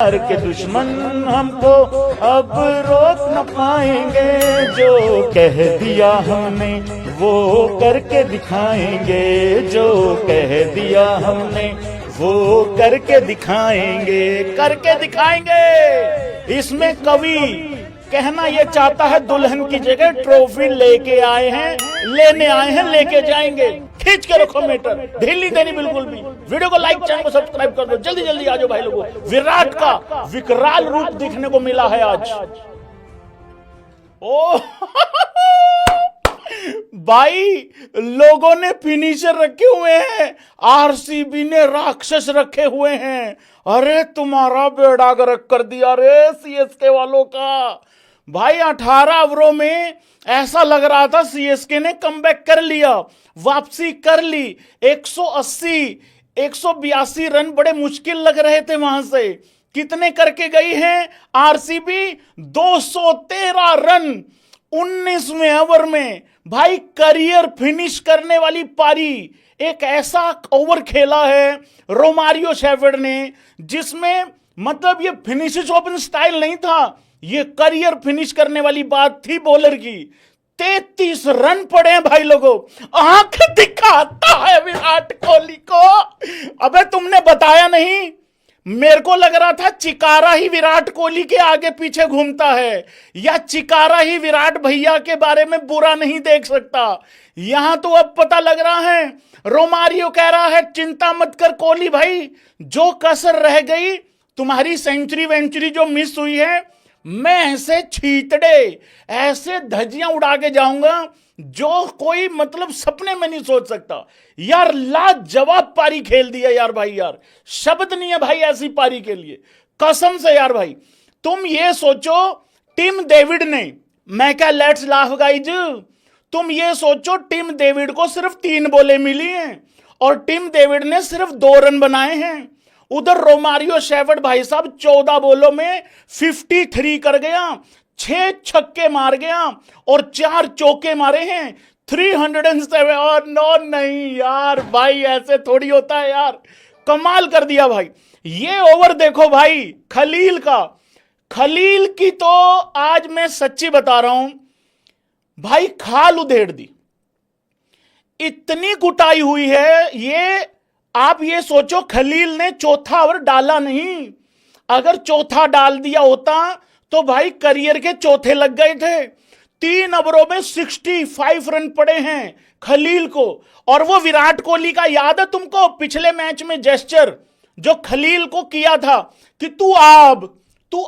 प्यार के दुश्मन हमको अब रोक न पाएंगे, जो कह दिया हमने वो करके दिखाएंगे, जो कह दिया हमने वो करके दिखाएंगे, करके दिखाएंगे। इसमें कवि कहना ये चाहता है दुल्हन की जगह ट्रॉफी लेके आए हैं, लेने आए हैं, लेके जाएंगे। खींच के रखो मीटर, ढील नहीं देनी बिल्कुल भी। वीडियो को लाइक, चैनल को सब्सक्राइब कर दो, जल्दी जल्दी आ जाओ भाई लोगों। विराट का विकराल रूप देखने को मिला है आज। ओ भाई, लोगों ने फिनिशर रखे हुए हैं, आरसीबी ने राक्षस रखे हुए हैं। अरे तुम्हारा बेड़ा गर्क कर दिया रे सीएसके वालों का। भाई 18 ओवरों में ऐसा लग रहा था सीएसके ने कमबैक कर लिया, वापसी कर ली। 180 182 रन बड़े मुश्किल लग रहे थे वहां से। कितने करके गई है आरसीबी? 213 रन 19वें ओवर में। भाई करियर फिनिश करने वाली पारी। एक ऐसा ओवर खेला है रोमारियो शेफर्ड ने जिसमें मतलब ये फिनिशेस ओपन स्टाइल नहीं था, ये करियर फिनिश करने वाली बात थी बॉलर की। 33 रन पड़े हैं भाई लोगों। आंख दिखाता है विराट कोहली को। अबे तुमने बताया नहीं, मेरे को लग रहा था चिकारा ही विराट कोहली के आगे पीछे घूमता है, या चिकारा ही विराट भैया के बारे में बुरा नहीं देख सकता। यहां तो अब पता लग रहा है, रोमारियो कह रहा है चिंता मत कर कोहली भाई, जो कसर रह गई तुम्हारी सेंचुरी वेंचुरी जो मिस हुई है, मैं ऐसे छीतड़े ऐसे धज्जियां उड़ा के जाऊंगा जो कोई मतलब सपने में नहीं सोच सकता। यार लाजवाब पारी खेल दिया यार भाई, यार शब्द नहीं है भाई ऐसी पारी के लिए, कसम से यार भाई। तुम ये सोचो टिम डेविड ने, मैं क्या लेट्स लाफ गाइज, तुम ये सोचो टिम डेविड को सिर्फ 3 बॉलें मिली हैं और टिम डेविड ने सिर्फ 2 रन बनाए हैं। उधर रोमारियो शेफर्ड भाई साहब 14 बॉलों में 53 कर गया, 6 छक्के मार गया और 4 चौके मारे हैं। 307। और नो नहीं यार भाई, ऐसे थोड़ी होता है यार, कमाल कर दिया भाई। ये ओवर देखो भाई खलील का, खलील की तो आज मैं सच्ची बता रहा हूं भाई, खाल उधेड़ दी, इतनी कुटाई हुई है ये। आप ये सोचो खलील ने चौथा ओवर डाला नहीं, अगर चौथा डाल दिया होता तो भाई करियर के चौथे लग गए थे। 3 ओवरों में 65 रन पड़े हैं खलील को। और वो विराट कोहली का याद है तुमको पिछले मैच में जेस्चर जो खलील को किया था कि तू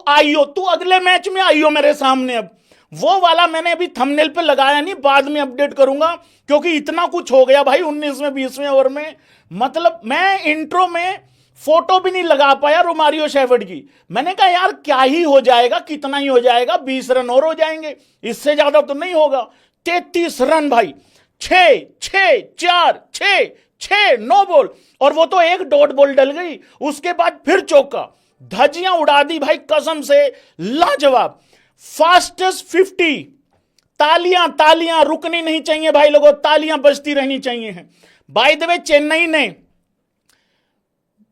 आइयो, तू अगले मैच में आइयो मेरे सामने। अब वो वाला मैंने अभी थंबनेल पे लगाया नहीं, बाद में अपडेट करूंगा क्योंकि इतना कुछ हो गया भाई 19वें 20वें ओवर में। मतलब मैं इंट्रो में फोटो भी नहीं लगा पाया रोमारियो शेफर्ड की। मैंने कहा यार क्या ही हो जाएगा, कितना ही हो जाएगा, 20 रन और हो जाएंगे, इससे ज्यादा तो नहीं होगा। 33 रन भाई, 6 6 4 6 6 9 बॉल, और वो तो एक डॉट बॉल डल गई, उसके बाद फिर चौका, धज्जियां उड़ा दी भाई कसम से, लाजवाब। फास्टेस्ट 50। तालियां तालियां रुकनी नहीं चाहिए भाई लोगों, तालियां बजती रहनी चाहिए हैं। बाय द वे चेन्नई ने,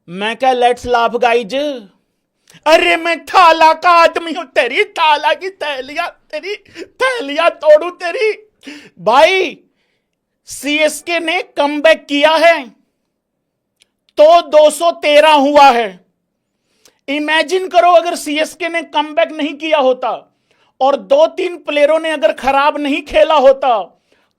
मैं क्या लेट्स लाफ गाइज, अरे मैं थाला का आदमी हूं, तेरी थाला की थैलियां, तेरी थैलियां तोड़ू तेरी। भाई सीएसके ने कमबैक किया है तो 213 हुआ है। इमेजिन करो अगर सीएसके ने कमबैक नहीं किया होता और 2-3 प्लेयरों ने अगर खराब नहीं खेला होता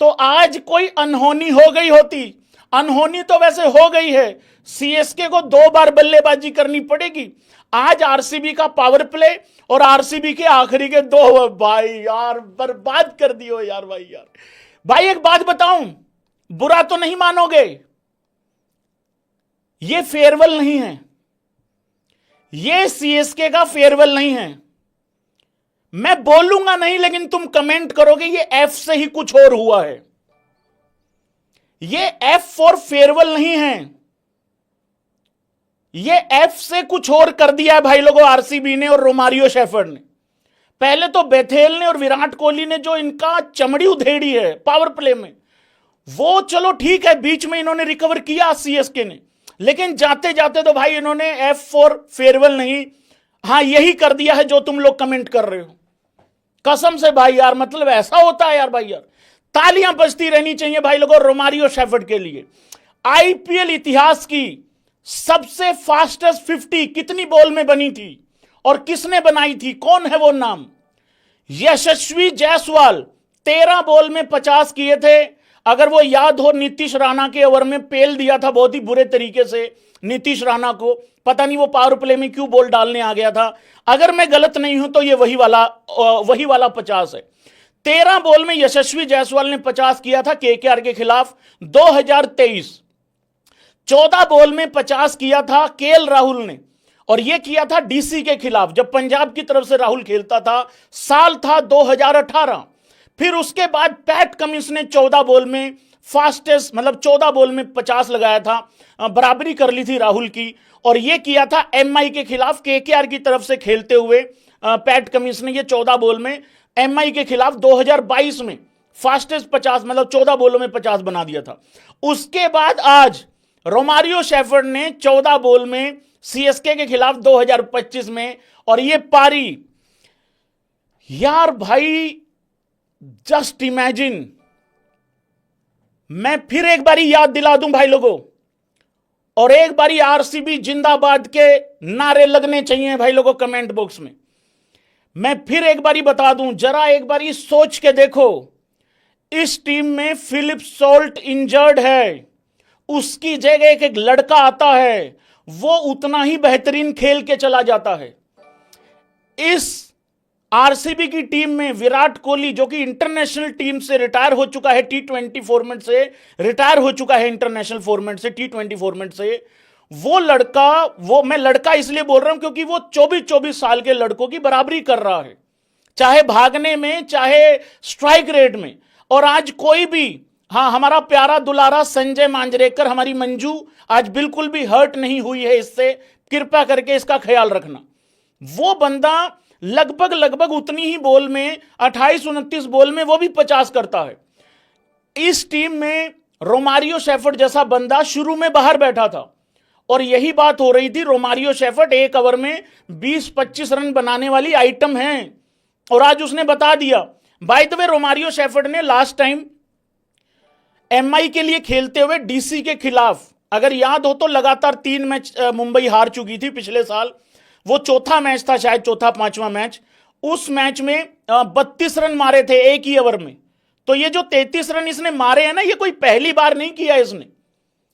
तो आज कोई अनहोनी हो गई होती। अनहोनी तो वैसे हो गई है, सीएसके को 2 बार बल्लेबाजी करनी पड़ेगी। आज आरसीबी का पावर प्ले और आरसीबी के आखिरी के 2 भाई यार बर्बाद कर दियो यार भाई। यार भाई एक बात बताऊं, बुरा तो नहीं मानोगे, ये फेयरवेल नहीं है, ये सीएसके का फेयरवेल नहीं है। मैं बोलूंगा नहीं लेकिन तुम कमेंट करोगे ये एफ से ही कुछ और हुआ है। ये एफ फॉर फेयरवेल नहीं है, ये एफ से कुछ और कर दिया है भाई लोगों आरसीबी ने और रोमारियो शेफर्ड ने। पहले तो बेथेल ने और विराट कोहली ने जो इनका चमड़ी उधेड़ी है पावर प्ले में, वो चलो ठीक है, बीच में इन्होंने रिकवर किया सीएसके ने, लेकिन जाते जाते तो भाई इन्होंने एफ फॉर फेयरवेल नहीं, हां यही कर दिया है जो तुम लोग कमेंट कर रहे हो। कसम से भाई यार, मतलब ऐसा होता है यार भाई यार। तालियां बजती रहनी चाहिए भाई लोगों रोमारियो शेफर्ड के लिए। आईपीएल इतिहास की सबसे फास्टेस्ट 50 कितनी बॉल में बनी थी और किसने बनाई थी, कौन है वो नाम? यशस्वी जायसवाल 13 बॉल में 50 किए थे। अगर वो याद हो, नीतीश राणा के ओवर में पेल दिया था बहुत ही बुरे तरीके से नीतीश राणा को, पता नहीं वो पावर प्ले में क्यों बॉल डालने आ गया था। अगर मैं गलत नहीं हूं तो ये वही वाला 50 है। 13 बॉल में यशस्वी जायसवाल ने 50 किया था केकेआर के खिलाफ 2023। 14 बॉल में 50 किया था केएल राहुल ने, और यह किया था डीसी के खिलाफ जब पंजाब की तरफ से राहुल खेलता था। साल था 2018। फिर उसके बाद पैट कमिंस ने 14 बॉल में फास्टेस्ट, मतलब 14 बॉल में 50 लगाया था, बराबरी कर ली थी राहुल की। और यह किया था एमआई के खिलाफ केकेआर की तरफ से खेलते हुए पैट कमिंस ने, यह 14 बॉल में एमआई के खिलाफ 2022 में फास्टेस्ट 50, मतलब 14 बॉलों में 50 बना दिया था। उसके बाद आज रोमारियो शेफर्ड ने 14 बॉल में सीएसके के खिलाफ 2025 में, और ये पारी यार भाई जस्ट इमेजिन। मैं फिर एक बारी याद दिला दूं भाई लोगों, और एक बारी आरसीबी जिंदाबाद के नारे लगने चाहिए भाई लोगों कमेंट बॉक्स में। मैं फिर एक बारी बता दूं, जरा एक बारी सोच के देखो, इस टीम में फिलिप सॉल्ट इंजर्ड है, उसकी जगह एक लड़का आता है, वो उतना ही बेहतरीन खेल के चला जाता है। इस आरसीबी की टीम में विराट कोहली, जो कि इंटरनेशनल टीम से रिटायर हो चुका है, T20 फॉर्मेट से रिटायर हो चुका है, इंटरनेशनल फॉर्मेट से, T20 फॉर्मेट से, वो लड़का, वो मैं लड़का इसलिए बोल रहा हूं क्योंकि वो 24-24 साल के लड़कों की बराबरी कर रहा है, चाहे भागने में, चाहे स्ट्राइक रेट में। और आज कोई भी, हां हमारा प्यारा दुलारा संजय मांजरेकर, हमारी मंजू आज बिल्कुल भी हर्ट नहीं हुई है इससे, कृपया करके इसका ख्याल रखना। वो बंदा लगभग उतनी ही बॉल में, 28-29 बॉल में वो भी 50 करता है। इस टीम में रोमारियो शेफर्ड जैसा बंदा शुरू में बाहर बैठा था, और यही बात हो रही थी, रोमारियो शेफर्ड एक ओवर में 20-25 रन बनाने वाली आइटम है, और आज उसने बता दिया। By the way Romario shepherd ने लास्ट टाइम एमआई के लिए खेलते हुए डीसी के खिलाफ, अगर याद हो तो लगातार 3 मैच मुंबई हार चुकी थी पिछले साल, वो चौथा मैच था शायद, चौथा 5वां मैच। उस मैच में 32 रन मारे थे एक ही ओवर में। तो ये जो 33 रन इसने मारे हैं ना, ये कोई पहली बार नहीं किया इसने,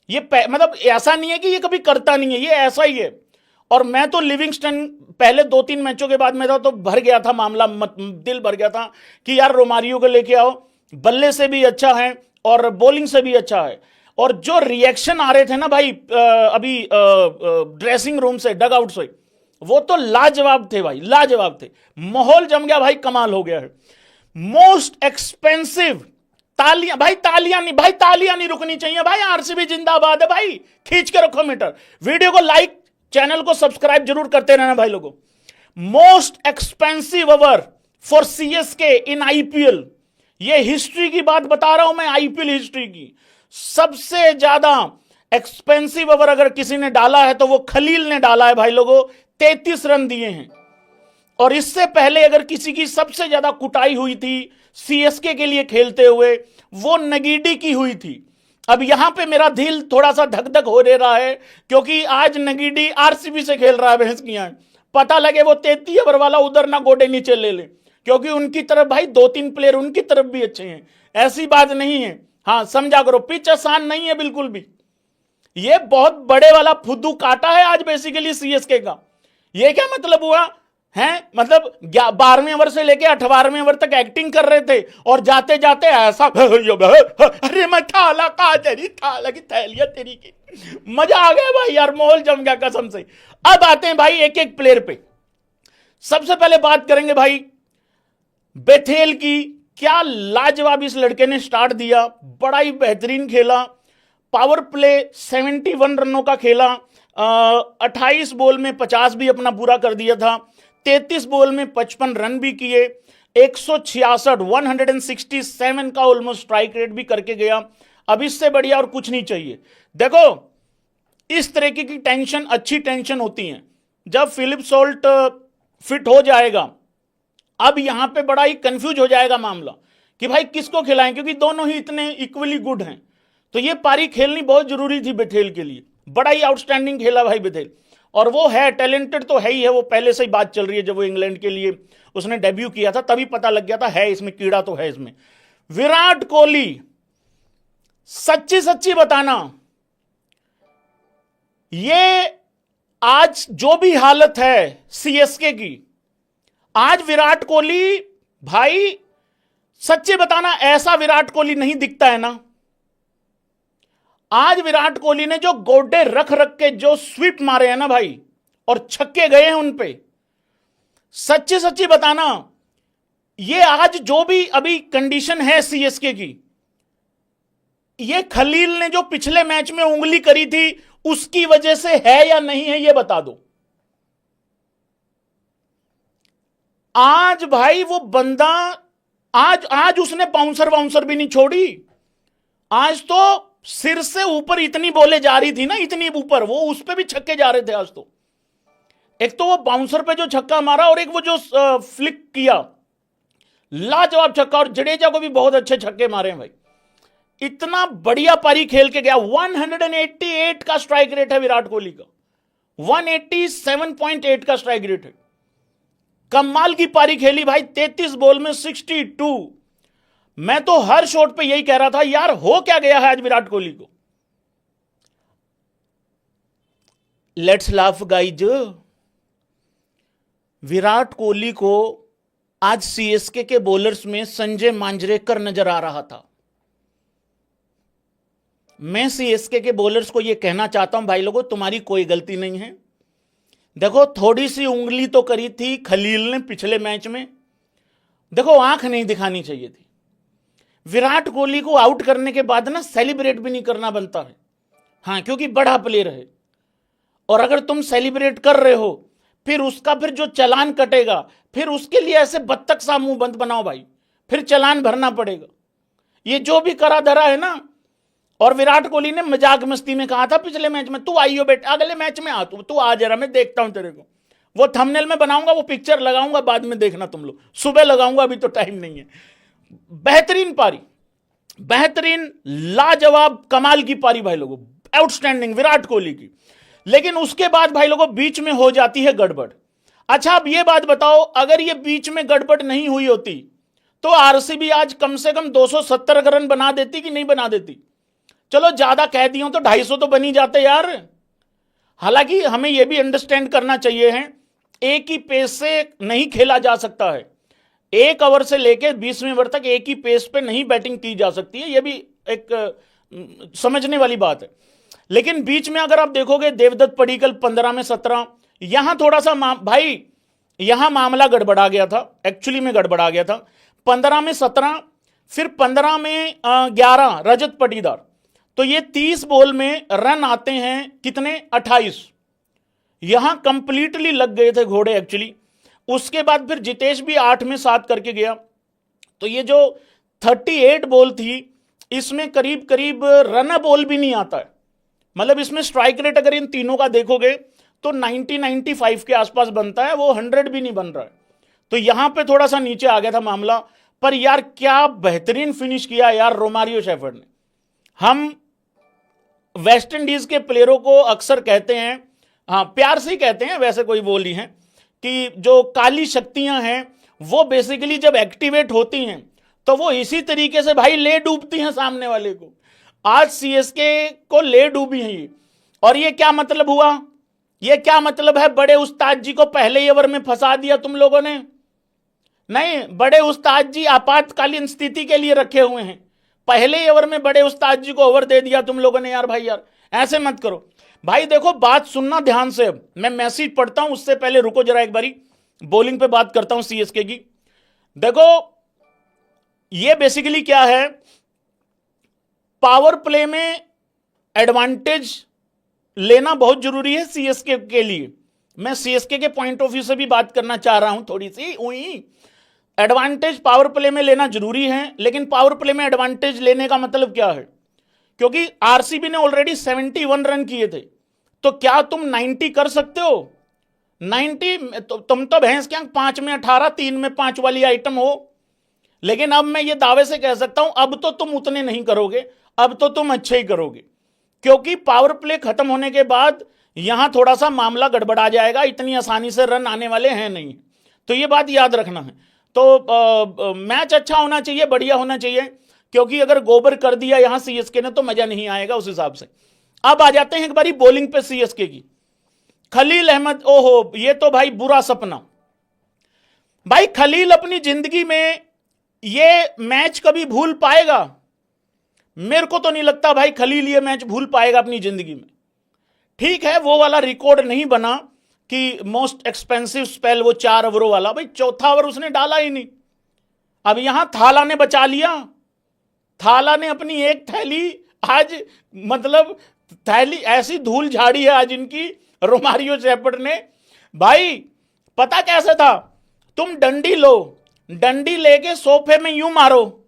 ये मतलब ऐसा नहीं है कि ये कभी करता नहीं है, ये ऐसा ही है। और मैं तो लिविंगस्टन पहले 2-3 मैचों के बाद मेरा तो भर गया था मामला, दिल भर गया था कि यार रोमारियो को लेके आओ, बल्ले से भी अच्छा है और बॉलिंग से भी अच्छा है। और जो रिएक्शन आ रहे थे ना भाई अभी ड्रेसिंग रूम से, डग आउट से, वो तो लाजवाब थे भाई, लाजवाब थे। माहौल जम गया भाई, कमाल हो गया है। मोस्ट एक्सपेंसिव, तालियां भाई, तालियां नहीं भाई, तालियां नहीं रुकनी चाहिए भाई, आरसीबी जिंदाबाद है भाई, खींच के रखो मीटर। वीडियो को लाइक, चैनल को सब्सक्राइब जरूर करते रहना भाई लोगों। Most expensive over for CSK in IPL, ये हिस्ट्री की बात बता रहा हूं मैं, आईपीएल हिस्ट्री की सबसे ज्यादा एक्सपेंसिव ओवर अगर किसी ने डाला है तो वो खलील ने डाला है भाई लोगों, 33 रन दिए हैं। और इससे पहले अगर किसी की सबसे ज्यादा कुटाई हुई थी सीएसके के लिए खेलते हुए, वो नगीडी की हुई थी। अब यहां पे मेरा दिल थोड़ा सा धक धक हो रहा है, क्योंकि आज नगीडी आरसीबी से खेल रहा है भैंस की आंख। पता लगे वो 33 ओवर वाला उधर ना गोडे नीचे ले ले, क्योंकि उनकी तरफ भाई 2-3 प्लेयर उनकी तरफ भी अच्छे हैं, ऐसी बात नहीं है। हां समझा करो, पिच आसान नहीं है बिल्कुल भी। ये बहुत बड़े वाला फुद्दू काटा है आज बेसिकली सीएसके का। ये क्या मतलब हुआ है, मतलब 12वें ओवर से लेके 18वें ओवर तक एक्टिंग कर रहे थे, और जाते जाते ऐसा अरे मैं थाला का तेरी थाला की थैलिया तेरी की, मजा आ गया भाई यार, माहौल जम गया कसम से। अब आते हैं भाई एक एक प्लेयर पे। सबसे पहले बात करेंगे भाई बेथेल की। क्या लाजवाब इस लड़के ने स्टार्ट दिया, बड़ा ही बेहतरीन खेला। पावर प्ले 71 रनों का खेला, 28 बॉल में 50 भी अपना पूरा कर दिया था, 33 बॉल में 55 रन भी किए, 167 का ऑलमोस्ट स्ट्राइक रेट भी करके गया। अब इससे बढ़िया और कुछ नहीं चाहिए। देखो इस तरीके की टेंशन अच्छी टेंशन होती है, जब फिलिप सोल्ट फिट हो जाएगा, अब यहां पे बड़ा ही कंफ्यूज हो जाएगा मामला कि भाई किसको खिलाएं, क्योंकि दोनों ही इतने इक्वली गुड हैं। तो ये पारी खेलनी बहुत जरूरी थी बेथेल के लिए। बड़ा ही आउटस्टैंडिंग खेला भाई बेथेल, और वो है टैलेंटेड तो है ही है। वो पहले से ही बात चल रही है, जब वो इंग्लैंड के लिए उसने डेब्यू किया था तभी पता लग गया था, है इसमें कीड़ा तो है इसमें। विराट कोहली, सच्ची सच्ची बताना, ये आज जो भी हालत है सीएसके की, आज विराट कोहली भाई सच्चे बताना, ऐसा विराट कोहली नहीं दिखता है ना। आज विराट कोहली ने जो गोडे रख रख के जो स्वीप मारे हैं ना भाई, और छक्के गए हैं उन पे, सच्ची सच्ची बताना, ये आज जो भी अभी कंडीशन है सीएसके की, ये खलील ने जो पिछले मैच में उंगली करी थी उसकी वजह से है या नहीं है, ये बता दो। आज भाई वो बंदा, आज उसने बाउंसर वाउंसर भी नहीं छोड़ी। आज तो सिर से ऊपर इतनी बॉलें जा रही थी ना, इतनी ऊपर, वो उस पे भी छक्के जा रहे थे आज तो। एक तो वो बाउंसर पे जो छक्का मारा, और एक वो जो फ्लिक किया, लाजवाब छक्का। और जडेजा को भी बहुत अच्छे छक्के मारे हैं भाई, इतना बढ़िया पारी खेल के गया। 188 का स्ट्राइक रेट है विराट कोहली का, 187.8 का स्ट्राइक रेट है। कमाल की पारी खेली भाई, 33 बॉल में 62। मैं तो हर शॉट पे यही कह रहा था, यार हो क्या गया है आज विराट कोहली को। Let's laugh guys. Virat Kohli को आज सीएसके के बॉलर्स में संजय मांजरेकर नजर आ रहा था। मैं सीएसके के बॉलर्स को यह कहना चाहता हूं, भाई लोगों तुम्हारी कोई गलती नहीं है। देखो थोड़ी सी उंगली तो करी थी खलील ने पिछले मैच में, देखो आंख नहीं दिखानी चाहिए थी। विराट कोहली को आउट करने के बाद ना सेलिब्रेट भी नहीं करना बनता है, हाँ, क्योंकि बड़ा प्लेयर है। और अगर तुम सेलिब्रेट कर रहे हो, फिर उसका फिर जो चालान कटेगा, फिर उसके लिए ऐसे बत्तख सा मुंह बंद बनाओ भाई, फिर चालान भरना पड़ेगा। ये जो भी करा धरा है ना। और विराट कोहली ने मजाक मस्ती में कहा था पिछले मैच में, तू आइयो बेटा, अगले मैच में आ, तू आ जरा, मैं देखता हूं तेरे को। वो थंबनेल में बनाऊंगा, वो पिक्चर लगाऊंगा, बाद में देखना तुम लोग, सुबह लगाऊंगा, अभी तो टाइम नहीं है। बेहतरीन पारी, बेहतरीन, लाजवाब, कमाल की पारी भाई लोगों, आउटस्टैंडिंग विराट कोहली की। लेकिन उसके बाद भाई लोगों बीच में हो जाती है गड़बड़। अच्छा अब ये बात बताओ, अगर ये बीच में गड़बड़ नहीं हुई होती तो आरसीबी आज कम से कम 270 रन बना देती कि नहीं बना देती? चलो ज्यादा कह दियो तो 250 तो बनी जाते यार। हालांकि हमें यह भी अंडरस्टैंड करना चाहिए है, एक ही पेस से नहीं खेला जा सकता है। 1 ओवर से लेकर 20वें ओवर तक एक ही पेस पे नहीं बैटिंग की जा सकती है, यह भी एक समझने वाली बात है। लेकिन बीच में अगर आप देखोगे, देवदत्त पडिक्कल 15 में 17, यहां थोड़ा सा भाई यहां मामला गड़बड़ा गया था, एक्चुअली में गड़बड़ा गया था। 15 में 17, फिर 15 में 11 रजत पाटीदार, तो ये 30 बॉल में रन आते हैं कितने? 28। यहां कंप्लीटली लग गए थे घोड़े एक्चुअली। उसके बाद फिर जितेश भी 8 में 7 करके गया। तो ये जो 38 बॉल थी, इसमें करीब करीब रन बॉल भी नहीं आता है। मतलब इसमें स्ट्राइक रेट अगर इन तीनों का देखोगे तो 90-95 के आसपास बनता है, वो 100 भी नहीं बन रहा है। तो यहां पे थोड़ा सा नीचे आ गया था मामला। पर यार क्या बेहतरीन फिनिश किया यार रोमारियो शेफर्ड ने। हम वेस्ट इंडीज के प्लेयरों को अक्सर कहते हैं, हाँ प्यार से ही कहते हैं, वैसे कोई वो नहीं है, कि जो काली शक्तियां हैं वो बेसिकली जब एक्टिवेट होती हैं तो वो इसी तरीके से भाई ले डूबती हैं सामने वाले को। आज सीएसके को ले डूबी है ये। और ये क्या मतलब हुआ? ये क्या मतलब है? बड़े उस्ताद जी को पहले ही ओवर में फंसा दिया तुम लोगों ने। नहीं, बड़े उस्ताद जी आपातकालीन स्थिति के लिए रखे हुए हैं। पहले ही ओवर में बड़े उस्ताद जी को ओवर दे दिया तुम लोगों ने। यार भाई यार ऐसे मत करो भाई। देखो बात सुनना ध्यान से, मैं मैसेज पढ़ता हूं उससे पहले रुको जरा, एक बारी बॉलिंग पे बात करता हूं सीएसके की। देखो ये बेसिकली क्या है, पावर प्ले में एडवांटेज लेना बहुत जरूरी है सीएसके के लिए। मैं सीएसके के पॉइंट ऑफ व्यू से भी बात करना चाह रहा हूं थोड़ी सी। एडवांटेज पावर प्ले में लेना जरूरी है, लेकिन पावर प्ले में एडवांटेज लेने का मतलब क्या है? क्योंकि आरसीबी ने ऑलरेडी 71 रन किए थे, तो क्या तुम 90 कर सकते हो? 90 तुम तो भैंस के अंक 5 में 18, 3 में 5 वाली आइटम हो। लेकिन अब मैं ये दावे से कह सकता हूं, अब तो तुम उतने नहीं करोगे, अब तो तुम अच्छे ही करोगे, क्योंककि पावर प्ले खत्म होने के बाद यहां थोड़ा सा मामला गड़बड़ा जाएगा, इतनी आसानी से रन आने वाले हैं नहीं, तो ये बात याद रखना है। तो मैच अच्छा होना चाहिए, बढ़िया होना चाहिए, क्योंकि अगर गोबर कर दिया यहां सीएसके ने तो मजा नहीं आएगा उस हिसाब से। अब आ जाते हैं एक बारी बॉलिंग पे सीएसके की। खलील अहमद, ओहो ये तो भाई बुरा सपना। भाई खलील अपनी जिंदगी में ये मैच कभी भूल पाएगा? मेरे को तो नहीं लगता भाई खलील ये मैच भूल पाएगा अपनी जिंदगी में। ठीक है वो वाला रिकॉर्ड नहीं बना कि मोस्ट एक्सपेंसिव स्पेल वो 4 ओवरों वाला, भाई चौथा ओवर उसने डाला ही नहीं। अब यहां थाला ने बचा लिया, थाला ने अपनी एक थैली आज, मतलब थैली ऐसी धूल झाड़ी है आज इनकी, रोमारियो शेफर्ड ने। भाई पता कैसे था, तुम डंडी लो, डंडी लेके सोफे में यूं मारो,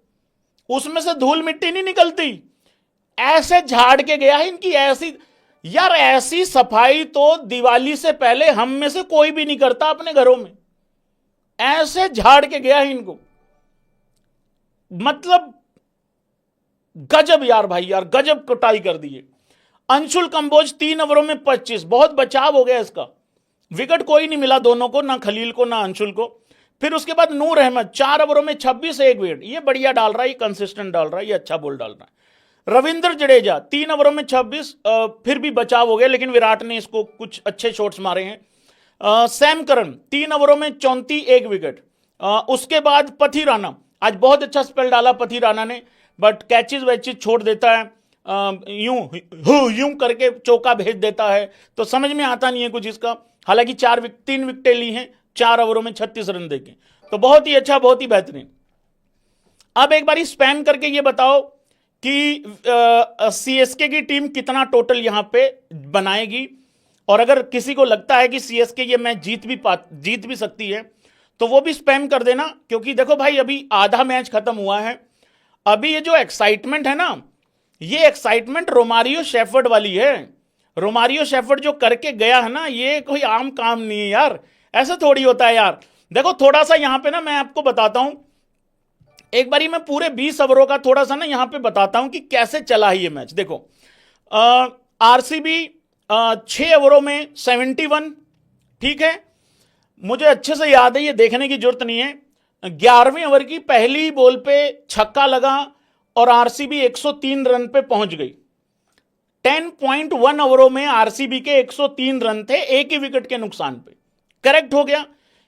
उसमें से धूल मिट्टी नहीं निकलती, ऐसे झाड़ के गया है इनकी ऐसी। यार ऐसी सफाई तो दिवाली से पहले हम में से कोई भी नहीं करता अपने घरों में, ऐसे झाड़ के गया है इनको, मतलब गजब यार भाई, यार गजब कुटाई कर दी है। अंशुल कंबोज 3 ओवरों में 25, बहुत बचाव हो गया इसका, विकेट कोई नहीं मिला दोनों को, ना खलील को ना अंशुल को। फिर उसके बाद नूर अहमद 4 ओवरों में 26, 1 विकेट, ये बढ़िया डाल रहा है, ये कंसिस्टेंट डाल रहा है, ये अच्छा बॉल डाल रहा है। रविंद्र जडेजा 3 ओवरों में 26, फिर भी बचाव हो गया, लेकिन विराट ने इसको कुछ अच्छे शॉट्स मारे हैं। सैम करन 3 ओवरों में 34, 1 विकेट। उसके बाद पथी राणा, आज बहुत अच्छा स्पेल डाला पथी राणा ने, बट कैचेज वैचेज छोड़ देता है, यूं करके चौका भेज देता है, तो समझ में आता नहीं है कुछ इसका। हालांकि 3 विकेटें ली हैं 4 ओवरों में 36 रन देके, तो बहुत ही अच्छा, बहुत ही बेहतरीन। अब एक बारी स्पैम करके ये बताओ कि सीएसके की टीम कितना टोटल यहां पे बनाएगी, और अगर किसी को लगता है कि सीएसके ये मैच जीत भी सकती है तो वो भी स्पैम कर देना, क्योंकि देखो भाई अभी आधा मैच खत्म हुआ है, अभी ये जो एक्साइटमेंट है ना, ये एक्साइटमेंट रोमारियो शेफर्ड वाली है। रोमारियो शेफर्ड जो करके गया है ना, ये कोई आम काम नहीं है यार, ऐसा थोड़ी होता है यार। देखो थोड़ा सा यहां पे ना मैं आपको बताता हूं, एक बारी मैं पूरे 20 ओवरों का थोड़ा सा ना यहां पे बताता हूं कि कैसे चला है ये मैच। देखो आरसीबी 6 ओवरों में 71, ठीक है, मुझे अच्छे से याद है, ये देखने की जरूरत नहीं है। 11वें ओवर की पहली बॉल पे छक्का लगा और आरसीबी 103 रन पे पहुंच गई। 10.1 ओवरों में आरसीबी के 103 रन थे, एक ही विकेट के नुकसान पे, करेक्ट हो गया,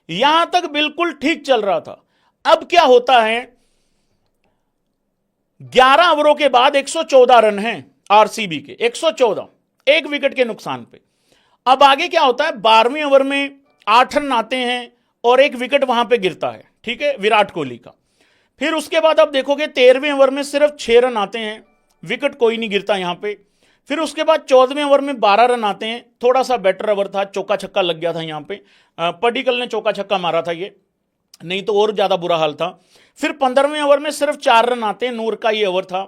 यहां तक बिल्कुल ठीक चल रहा था। अब क्या होता है, 11 ओवरों के बाद 114 रन हैं आरसीबी के, 114, एक विकेट के नुकसान पे। अब आगे क्या होता है, 12वें ओवर में 8 रन आते हैं और एक विकेट वहां पे गिरता है, ठीक है, विराट कोहली का। फिर उसके बाद आप देखोगे 13वें ओवर में सिर्फ 6 रन आते हैं, विकेट कोई नहीं गिरता यहां पे। फिर उसके बाद 14वें ओवर में 12 रन आते हैं, थोड़ा सा बेटर ओवर था, चौका छक्का लग गया था यहां पे, पडिक्कल ने चौका छक्का मारा था, ये नहीं तो और ज्यादा बुरा हाल था। फिर 15वें ओवर में सिर्फ 4 रन आते हैं, नूर का ये ओवर था।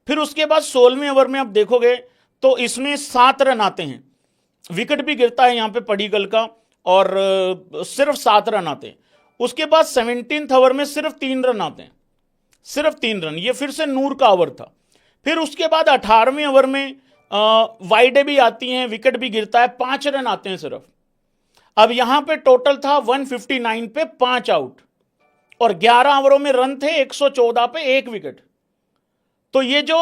फिर उसके बाद 16वें ओवर में आप देखोगे तो इसमें 7 रन आते हैं, विकेट भी गिरता है यहां पे पडिक्कल का, और सिर्फ 7 रन आते हैं। उसके बाद 17th ओवर में सिर्फ 3 रन आते हैं, सिर्फ 3 रन, ये फिर से नूर का ओवर था। फिर उसके बाद 18वें ओवर में वाइडे भी आती हैं, विकेट भी गिरता है, 5 रन आते हैं सिर्फ। अब यहां पे टोटल था 159 पे 5 आउट, और 11 ओवरों में रन थे 114 पे एक विकेट। तो ये जो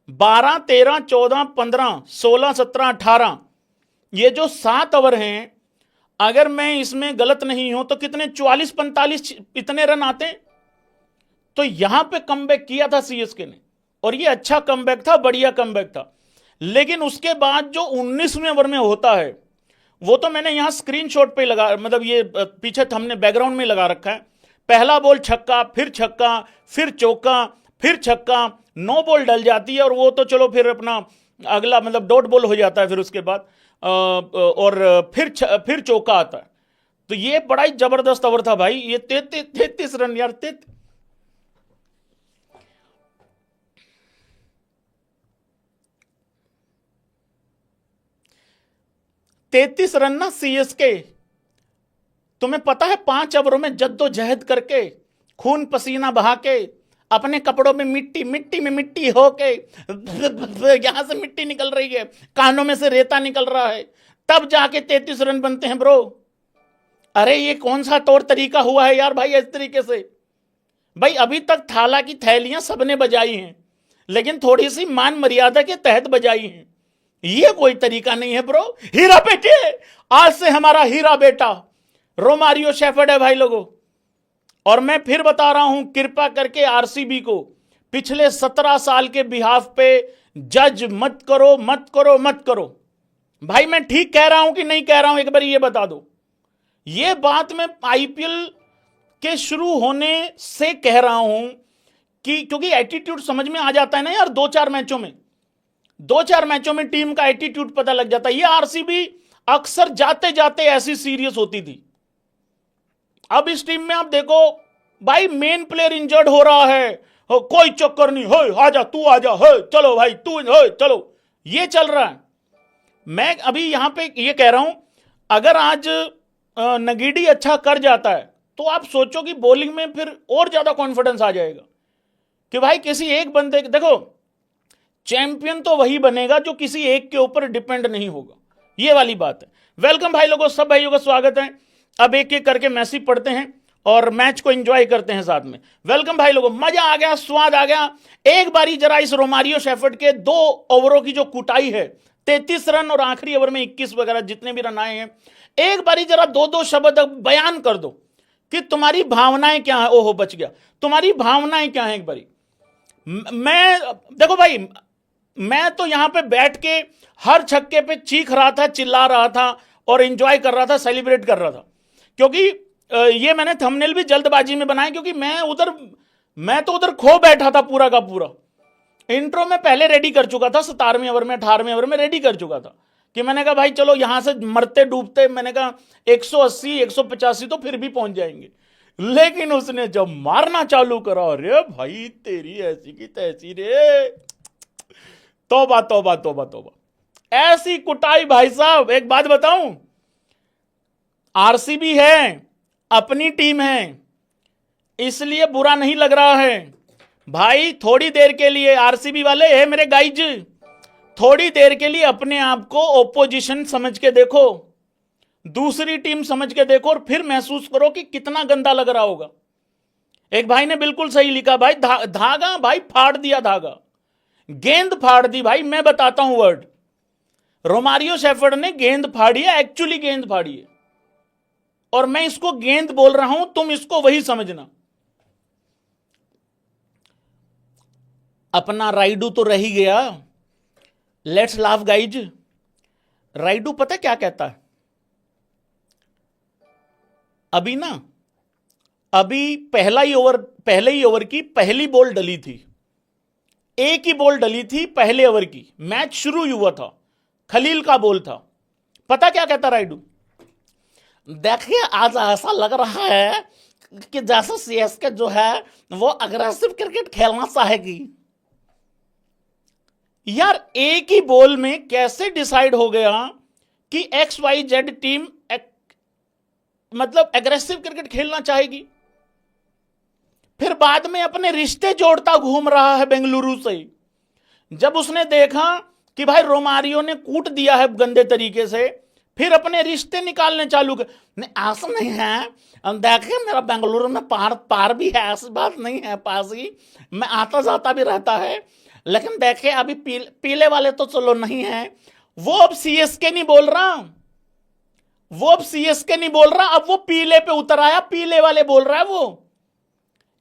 12, 13, 14, 15, 16, 17, 18, ये जो 7 ओवर हैं, अगर मैं इसमें गलत नहीं हूं तो कितने, 44, 45 इतने रन आते हैं। तो यहां पे कमबैक किया था सीएसके ने, और ये अच्छा कमबैक था, बढ़िया कमबैक था। लेकिन उसके बाद जो 19वें ओवर में होता है, वो तो मैंने यहां स्क्रीनशॉट पे लगा, मतलब ये पीछे हमने बैकग्राउंड में लगा रखा है। पहला बॉल छक्का, फिर छक्का, फिर चौका, फिर छक्का, 9 बॉल डल जाती है, और वो तो चलो फिर अपना अगला मतलब डॉट बॉल हो जाता है फिर उसके बाद, और फिर चौका आता है। तो ये बड़ा ही जबरदस्त ओवर था भाई, ये 33 रन यार, 33 रन ना सीएसके तुम्हें पता है 5 ओवरों में जद्दोजहद करके, खून पसीना बहा के, अपने कपड़ों में मिट्टी में मिट्टी होके, यहां से मिट्टी निकल रही है, कानों में से रेता निकल रहा है, तब जाके 33 रन बनते हैं ब्रो। अरे ये कौन सा तौर तरीका हुआ है यार भाई इस तरीके से? भाई अभी तक थाला की थैलियां सबने बजाई हैं, लेकिन थोड़ी सी मान मर्यादा के तहत बजाई हैं। ये कोई तरीका नहीं है ब्रो। हीरा बेटे, आज से हमारा हीरा बेटा रोमारियो शेफर्ड है भाई लोगों। और मैं फिर बता रहा हूं, कृपा करके आरसीबी को पिछले 17 साल के बिहाफ पे जज मत करो, मत करो, मत करो। भाई मैं ठीक कह रहा हूं कि नहीं कह रहा हूं, एक बार ये बता दो। ये बात मैं आईपीएल के शुरू होने से कह रहा हूं कि क्योंकि एटीट्यूड समझ में आ जाता है ना यार, 2-4 मैचों में टीम का एटीट्यूड पता लग जाता है। ये आरसीबी अक्सर जाते जाते ऐसी सीरियस होती थी। अब इस टीम में आप देखो भाई, मेन प्लेयर इंजर्ड हो रहा है, कोई चक्कर नहीं, हो आजा तू आजा, हो चलो भाई तू, हो चलो, ये चल रहा है। मैं अभी यहां पे ये कह रहा हूं, अगर आज नगीडी अच्छा कर जाता है तो आप सोचो कि बॉलिंग में फिर और ज्यादा कॉन्फिडेंस आ जाएगा कि भाई किसी एक बंदे, देखो चैंपियन तो वही बनेगा जो किसी एक के ऊपर डिपेंड नहीं होगा, ये वाली बात है। वेलकम भाई लोगों, सब भाइयों का स्वागत है। अब एक एक करके मैसेज पढ़ते हैं और मैच को एंजॉय करते हैं साथ में। वेलकम भाई लोगों, मजा आ गया, स्वाद आ गया। एक बारी जरा इस रोमारियो शेफर्ड के 2 ओवरों की जो कुटाई है, 33 रन और आखिरी ओवर में 21 वगैरह जितने भी रन आए हैं, एक बारी जरा 2-2 शब्द बयान कर दो कि तुम्हारी भावनाएं क्या है। ओहो बच गया, तुम्हारी भावनाएं क्या है एक बारी। मैं देखो भाई, मैं तो यहां पे बैठ के हर छक्के पे चीख रहा था, चिल्ला रहा था और एंजॉय कर रहा था, सेलिब्रेट कर रहा था, क्योंकि ये मैंने थंबनेल भी जल्दबाजी में बनाया, क्योंकि मैं तो उधर खो बैठा था पूरा का पूरा। इंट्रो में पहले रेडी कर चुका था, 17वें ओवर में 18वें ओवर में रेडी कर चुका था कि मैंने कहा भाई चलो यहां से मरते डूबते, मैंने कहा 180 185 तो फिर भी पहुंच जाएंगे। लेकिन उसने जब मारना चालू करा, अरे भाई तेरी ऐसी की तैसी रे, तौबा तौबा तौबा तौबा, ऐसी कुटाई भाई साहब। एक बात बताऊं, आरसीबी है, अपनी टीम है, इसलिए बुरा नहीं लग रहा है भाई। थोड़ी देर के लिए आरसीबी वाले है मेरे गाइज, थोड़ी देर के लिए अपने आप को ओपोजिशन समझ के देखो, दूसरी टीम समझ के देखो, और फिर महसूस करो कि कितना गंदा लग रहा होगा। एक भाई ने बिल्कुल सही लिखा भाई, धागा भाई फाड़ दिया, धागा गेंद फाड़ दी भाई। मैं बताता हूं वर्ड, रोमारियो शेफर्ड ने गेंद फाड़ी है, एक्चुअली गेंद फाड़ी है, और मैं इसको गेंद बोल रहा हूं, तुम इसको वही समझना। अपना राइडू तो रह ही गया, लेट्स लाफ गाइज। राइडू पता क्या कहता है, अभी पहले ही ओवर की पहली बॉल डली थी, एक ही बॉल डली थी पहले ओवर की, मैच शुरू हुआ था, खलील का बॉल था। पता क्या कहता राइडू, देखिए आज ऐसा लग रहा है कि जैसे सीएसके जो है वो अग्रेसिव क्रिकेट खेलना चाहेगी। यार एक ही बॉल में कैसे डिसाइड हो गया कि XYZ टीम मतलब एग्रेसिव क्रिकेट खेलना चाहेगी? फिर बाद में अपने रिश्ते जोड़ता घूम रहा है बेंगलुरु से। जब उसने देखा कि भाई रोमारियो ने कूट दिया है गंदे तरीके से, फिर अपने रिश्ते निकालने चालू कर। ऐसा नहीं है, देखिए मेरा बेंगलुरु में पार भी है, ऐसी बात नहीं है, पास ही मैं आता जाता भी रहता है, लेकिन देखिए अभी पीले वाले तो चलो नहीं है। वो अब सीएसके नहीं बोल रहा, अब वो पीले पे उतर आया, पीले वाले बोल रहा है वो,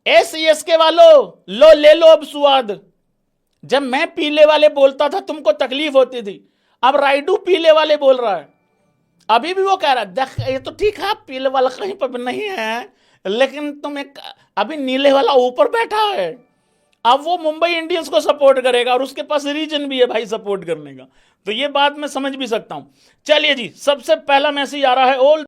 ए सीएसके वालों लो ले लो अब स्वाद। जब मैं पीले वाले बोलता था तुमको तकलीफ होती थी, अब राइडू पीले वाले बोल रहा है। अभी भी वो कह रहा है देख ये तो ठीक है, पीले वाला कहीं पर भी नहीं है, लेकिन तुम एक अभी नीले वाला ऊपर बैठा है। अब वो मुंबई इंडियंस को सपोर्ट करेगा और उसके पास रीजन भी है भाई सपोर्ट करने का, तो ये बात मैं समझ भी सकता हूं। चलिए जी, सबसे पहला मैसेज आ रहा है, ऑल